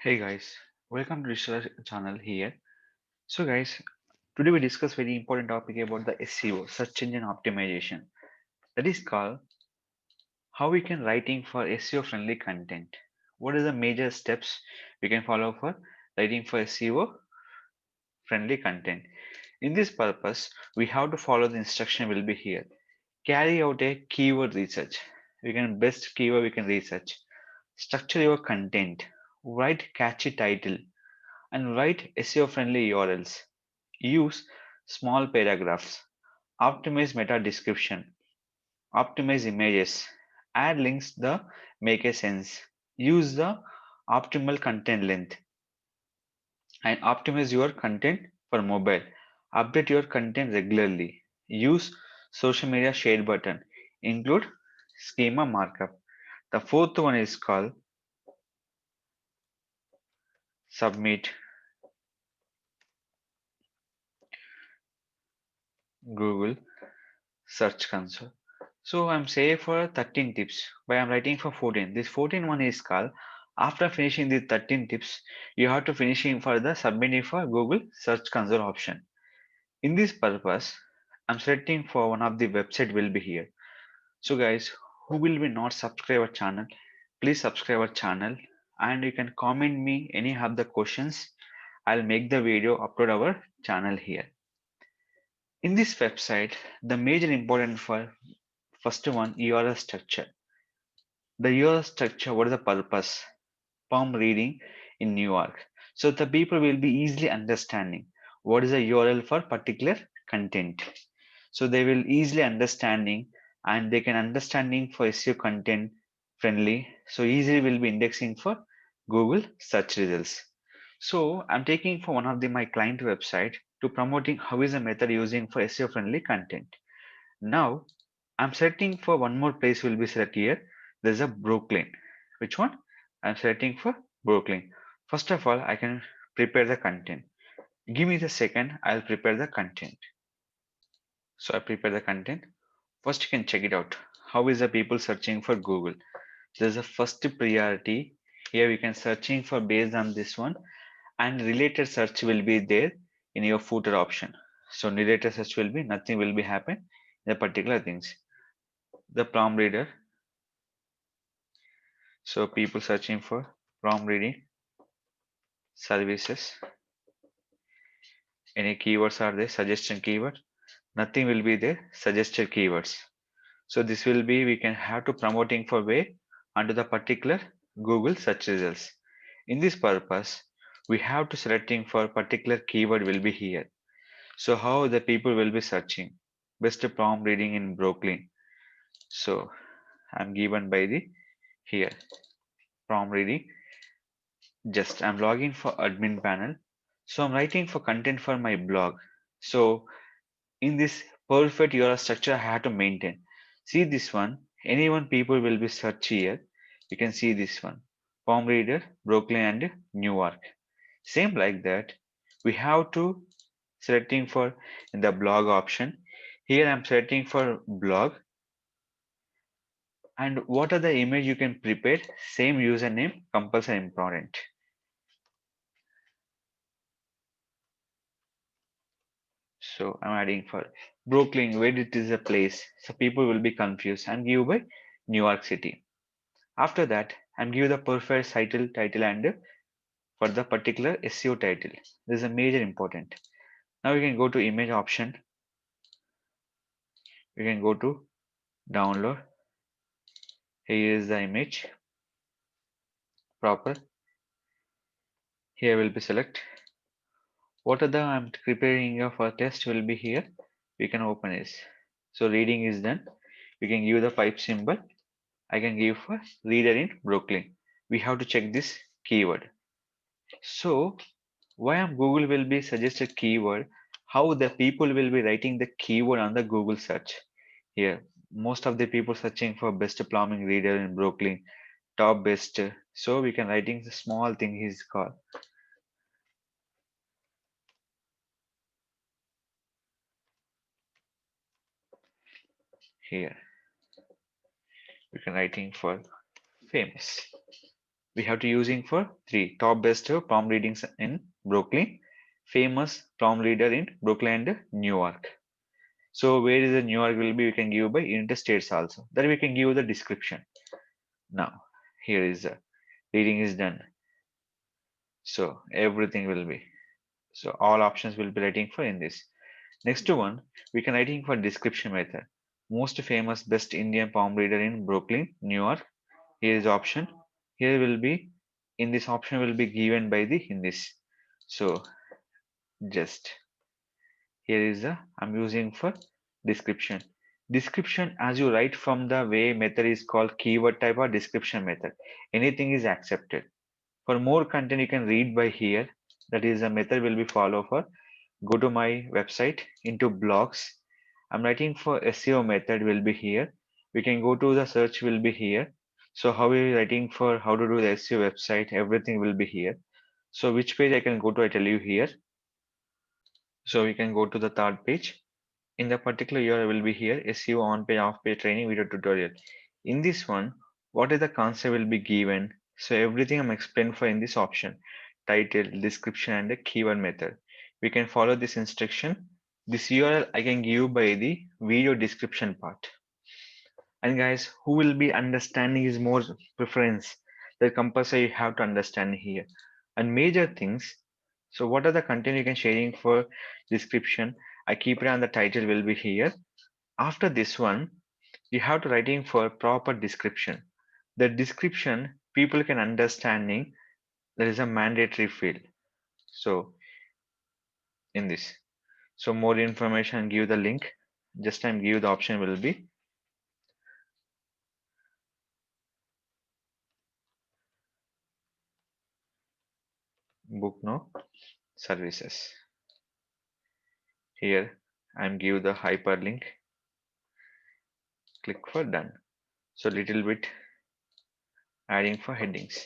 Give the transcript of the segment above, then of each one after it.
Hey guys, welcome to Digital channel here. So guys, today we discuss very important topic about the SEO, search engine optimization. That is called how we can writing for SEO friendly content. What is the major steps we can follow for writing for SEO friendly content? In this purpose, we have to follow the instruction will be here. Carry out a keyword research. We can best keyword we can research. Structure your content. Write catchy title and write SEO-friendly URLs. Use small paragraphs. Optimize meta description. Optimize images. Add links that make a sense. Use the optimal content length and optimize your content for mobile. Update your content regularly. Use social media share button. Include schema markup. The fourth one is called submit Google Search Console. So I'm saying for 13 tips, but I'm writing for 14. This 14 one is called after finishing the 13 tips, you have to finishing for the submitting for Google Search Console option. In this purpose, I'm selecting for one of the website will be here. So guys, who will be not subscribe our channel, please subscribe our channel and you can comment me any of the questions. I'll make the video upload our channel here. In this website, the major important for first one URL structure. The URL structure, what is the purpose? Palm reading in New York. So the people will be easily understanding what is the URL for particular content. So they will easily understanding and they can understanding for SEO content friendly. So easily will be indexing for Google search results. So I'm taking for one of the my client website to promoting how is the method using for SEO friendly content. Now I'm selecting for one more place will be select here. There's a Brooklyn. Which one? I'm selecting for Brooklyn. First of all, I can prepare the content. Give me the second, I'll prepare the content. So I prepare the content. First, you can check it out. How is the people searching for Google? There's a first priority. Here we can searching for based on this one and related search will be there in your footer option. So related search will be nothing will be happen in the particular things. The prompt reader. So people searching for prompt reading services. Any keywords are there? Suggestion keyword. Nothing will be there. Suggested keywords. So this will be we can have to promoting for way under the particular Google search results. In this purpose, we have to selecting for particular keyword will be here. So how the people will be searching? Best prompt reading in Brooklyn. So I'm given by the here prompt reading. Just I'm logging for admin panel. So I'm writing for content for my blog. So in this perfect URL structure I have to maintain. See this one. Anyone people will be search here. You can see this one. Palm Reader, Brooklyn and Newark. Same like that. We have to selecting for in the blog option. Here I'm selecting for blog. And what are the image you can prepare? Same username, compulsory important. So I'm adding for Brooklyn, where it is a place. So people will be confused and give by New York City. After that, I'm give the perfect title and for the particular SEO title. This is a major important. Now we can go to image option. We can go to download. Here is the image proper. Here will be select. What are the I'm preparing for test will be here. We can open this. So reading is done. We can give the pipe symbol. I can give for reader in Brooklyn. We have to check this keyword. So why am Google will be suggested keyword? How the people will be writing the keyword on the Google search. Here, most of the people searching for best plumbing reader in Brooklyn, top best. So we can writing the small thing is called here. We can writing for famous. We have to using for three top best prompt readings in Brooklyn, famous prompt reader in Brooklyn and New York. So where is the New York will be? We can give by United States also. Then we can give the description. Now here is the reading is done. So everything will be. So all options will be writing for in this. Next one, we can writing for description method. Most famous best Indian palm reader in Brooklyn, New York. Here is option. Here will be in this option will be given by the in this. So just here is the I'm using for description. Description as you write from the way method is called keyword type or description method. Anything is accepted. For more content you can read by here. That is the method will be follow for go to my website into blogs. I'm writing for SEO method will be here. We can go to the search will be here. So how we writing for how to do the SEO website, everything will be here. So which page I can go to, I tell you here. So we can go to the third page. In the particular URL will be here SEO on page off page training video tutorial. In this one, what is the concept will be given. So everything I'm explaining for in this option, title, description, and the keyword method. We can follow this instruction. This URL I can give by the video description part. And guys, who will be understanding is more preference. The compulsory you have to understand here. And major things. So what are the content you can sharing for description? I keep it on the title will be here. After this one, you have to writing for proper description. The description people can understanding there is a mandatory field. So in this, so more information give the link. Just time give the option will be book no services. Here I'm give the hyperlink. Click for done. So little bit adding for headings.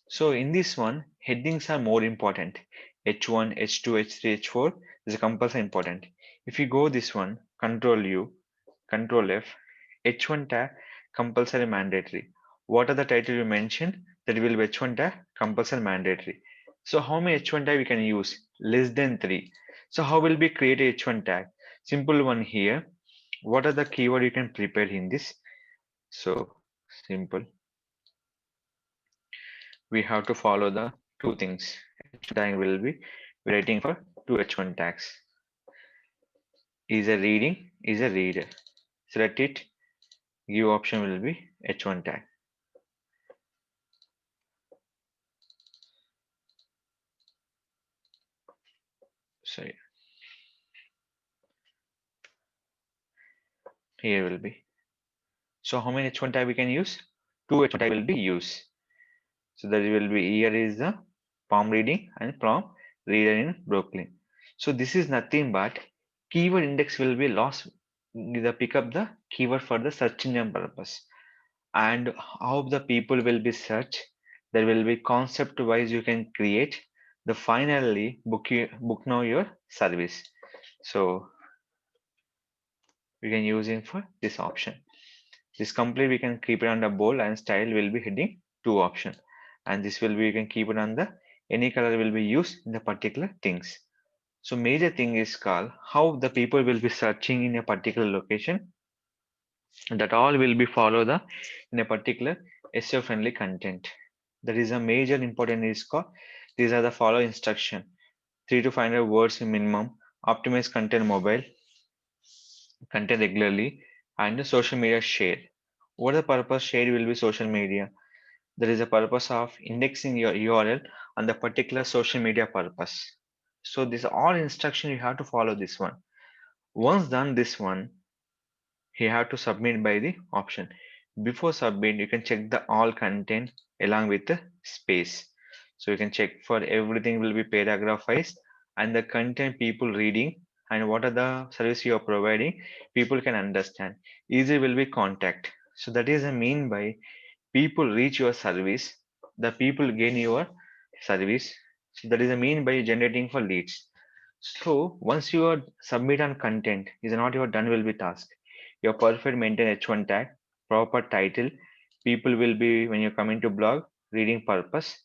So in this one, headings are more important. H1, H2, H3, H4 is a compulsory important. If you go this one, Control U, Control F, H1 tag compulsory mandatory. What are the title you mentioned? That will be H1 tag compulsory mandatory. So how many H1 tag we can use? Less than 3. So how will we create a H1 tag? Simple one here. What are the keyword you can prepare in this? So simple. We have to follow the two things. H1 tag will be writing for two H1 tags. Is a reading, is a reader. Select it. Give option will be H1 tag. So here will be. So how many H1 tag we can use? Two H1 tag will be used. So that will be here is the palm reading and palm reader in Brooklyn. So this is nothing but keyword index will be lost. The pick up the keyword for the search engine purpose. And how the people will be search. There will be concept wise you can create. The finally book now your service. So we can using for this option. This complete we can keep it on the bold and style will be heading two option. And this will be you can keep it on the any color will be used in the particular things. So major thing is called how the people will be searching in a particular location. That all will be follow the in a particular SEO friendly content. There is a major important is called these are the follow instruction 3 to 500 words minimum, optimize content mobile content regularly, and the social media share. What the purpose share will be social media. There is a purpose of indexing your URL on the particular social media purpose. So this all instruction you have to follow this one. Once done this one, you have to submit by the option. Before submit, you can check the all content along with the space. So you can check for everything will be paragraph wise and the content people reading and what are the service you are providing, people can understand. Easy will be contact. So that is the mean by people reach your service, the people gain your service. So that is the mean by generating for leads. So once you are submit on content is not your done will be task. Your perfect maintain H1 tag, proper title. People will be when you come into blog, reading purpose.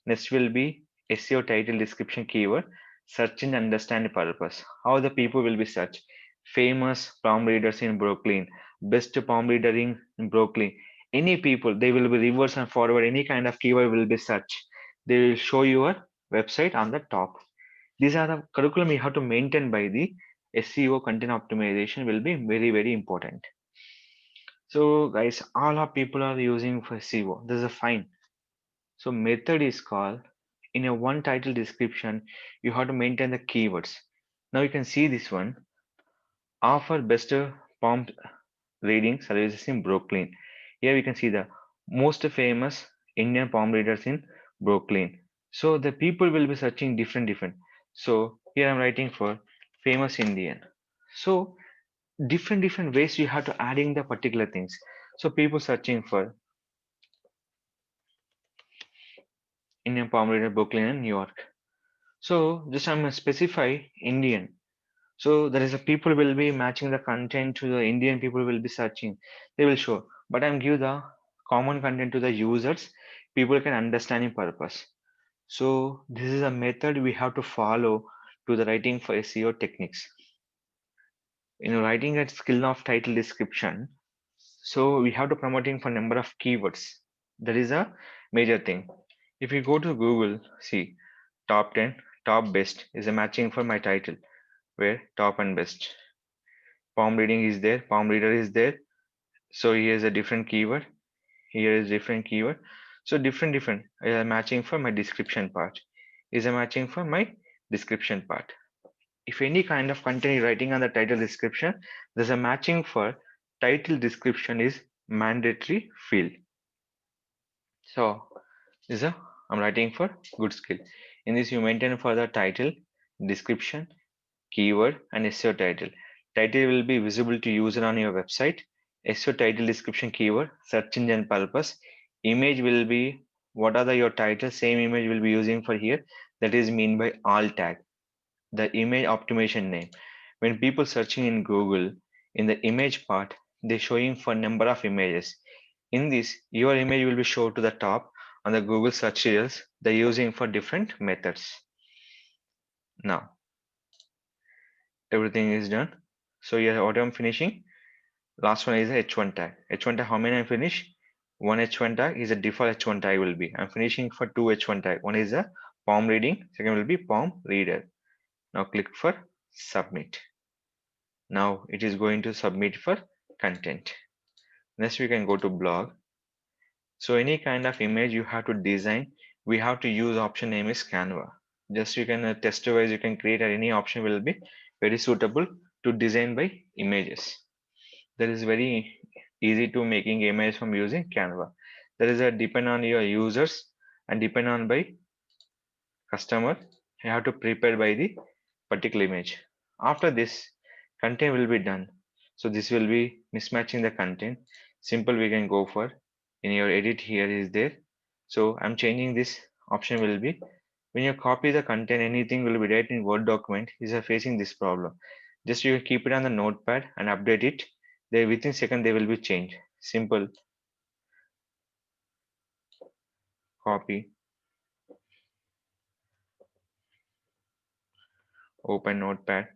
Next will be SEO title description keyword, search and understand purpose. How the people will be searched. Famous palm readers in Brooklyn, best palm reader in Brooklyn. Any people, they will be reverse and forward, any kind of keyword will be searched. They will show your website on the top. These are the curriculum you have to maintain by the SEO content optimization will be very, very important. So guys, all our people are using for SEO. This is a fine. So method is called in a one title description, you have to maintain the keywords. Now you can see this one. Offer best palm reading services in Brooklyn. Here we can see the most famous Indian palm readers in Brooklyn. So the people will be searching different. So here I'm writing for famous Indian. So different ways you have to adding the particular things. So people searching for Indian palm reader Brooklyn and New York. So just I'm gonna specify Indian. So there is a people will be matching the content to the Indian people will be searching. They will show. But I'm give the common content to the users. People can understand in purpose. So this is a method we have to follow to the writing for SEO techniques. In writing a skill of title description, so we have to promoting for number of keywords. That is a major thing. If you go to Google, see top 10, top best is a matching for my title where top and best. Palm reading is there, palm reader is there. So here's a different keyword. Here is different keyword. So different matching for my description part. Is a matching for my description part. If any kind of content you're writing on the title description, there's a matching for title description is mandatory field. So this is a I'm writing for good skill. In this you maintain for the title, description, keyword and SEO title. Title will be visible to user on your website. SEO title description keyword, search engine purpose. Image will be what are your title, same image will be using for here. That is mean by alt tag. The image optimization name. When people searching in Google, in the image part, they showing for number of images. In this, your image will be shown to the top on the Google search results. They're using for different methods. Now, everything is done. So here what I'm finishing. Last one is the H1 tag. H1 tag, how many I finish? One H1 tag is a default H1 tag will be. I'm finishing for two H1 tag. One is a palm reading, second will be palm reader. Now click for submit. Now it is going to submit for content. Next we can go to blog. So any kind of image you have to design, we have to use option name is Canva. Just you can test wise you can create any option will be very suitable to design by images. That is very easy to making images from using Canva. That is a depend on your users and depend on by customer. You have to prepare by the particular image. After this, content will be done. So this will be mismatching the content. Simple we can go for. In your edit here is there. So I'm changing this option will be when you copy the content, anything will be right in Word document is facing this problem. Just you keep it on the notepad and update it. They within second they will be changed. Simple copy, open notepad,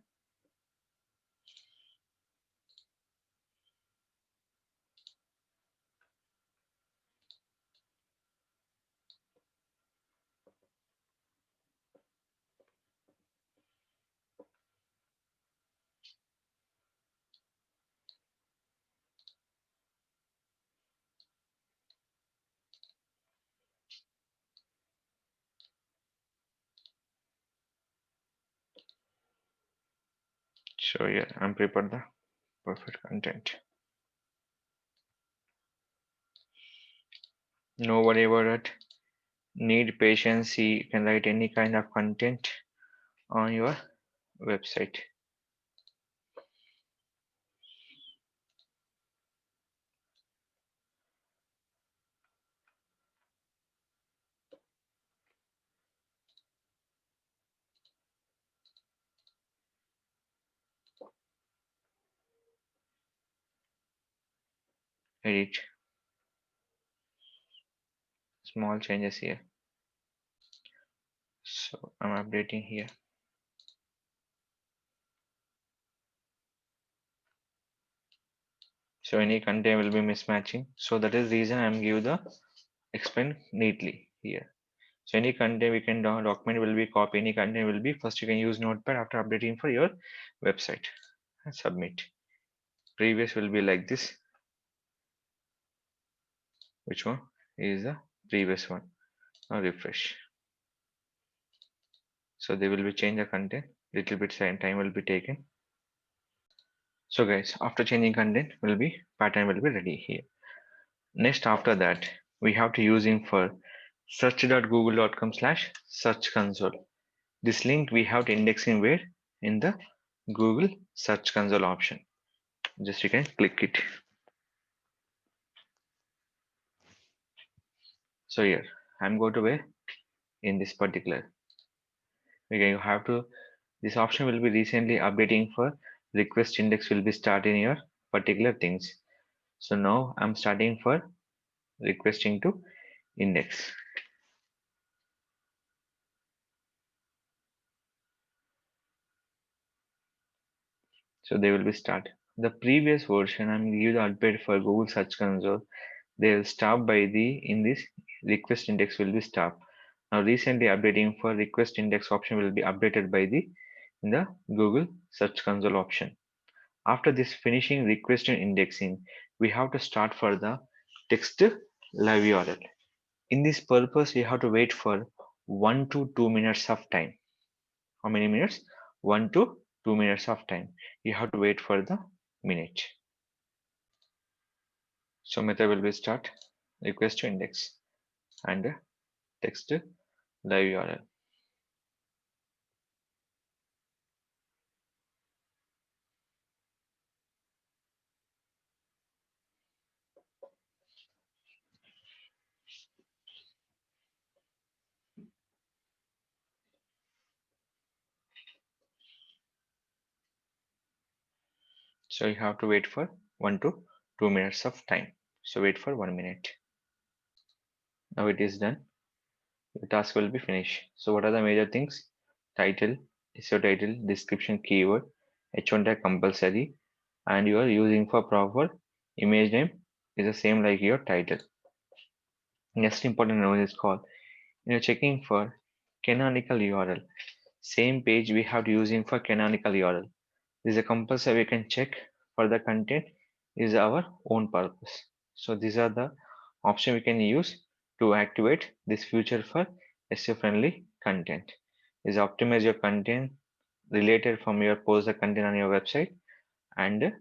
so yeah, I'm prepared the perfect content. No worry about it. Need patience. You can write any kind of content on your website. Edit. small changes here. So I'm updating here. So any content will be mismatching. So that is the reason I'm give the explain neatly here. So any content we can document will be copy. Any content will be first you can use Notepad after updating for your website and submit. Previous will be like this. Which one is the previous one? Now refresh. So they will be change the content. Little bit time will be taken. So guys, after changing content will be pattern will be ready here. Next after that, we have to using for search.google.com/search console. This link we have to index in where? In the Google Search Console option. Just you can click it. So here, I'm going to where? In this particular. Okay, you have to, this option will be recently updating for request index will be start in your particular things. So now I'm starting for requesting to index. So they will be start. The previous version I'm give the update for Google Search Console. They will stop by the in this request index will be stopped. Now recently updating for request index option will be updated by the in the Google Search Console option. After this finishing request and indexing, we have to start for the text live URL. In this purpose, you have to wait for 1 to 2 minutes of time. How many minutes? 1 to 2 minutes of time. You have to wait for the minute. So method will be start request to index and text live URL. So you have to wait for 1 to 2 minutes of time. So wait for 1 minute. Now it is done. The task will be finished. So what are the major things? Title, SEO title, description, keyword, H1 tag compulsory, and you are using for proper image name is the same like your title. Next important note is called you're checking for canonical URL. Same page we have to using for canonical URL. This is a compulsory we can check for the content is our own purpose. So these are the option we can use to activate this feature for SEO friendly content. Is optimize your content related from your post the content on your website and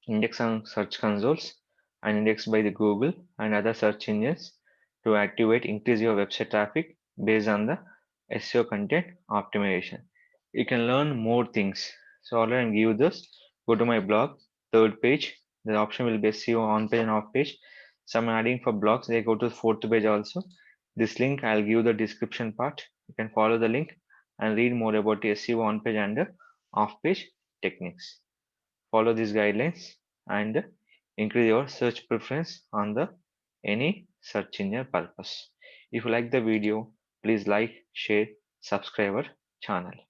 index on search consoles and indexed by the Google and other search engines to activate increase your website traffic based on the SEO content optimization. You can learn more things. So already I'm give you this. Go to my blog, third page. The option will be SEO on page and off page. Some adding for blogs, they go to fourth page also. This link I'll give the description part. You can follow the link and read more about the SEO on page and off page techniques. Follow these guidelines and increase your search preference on the any search engine purpose. If you like the video, please like, share, subscribe our channel.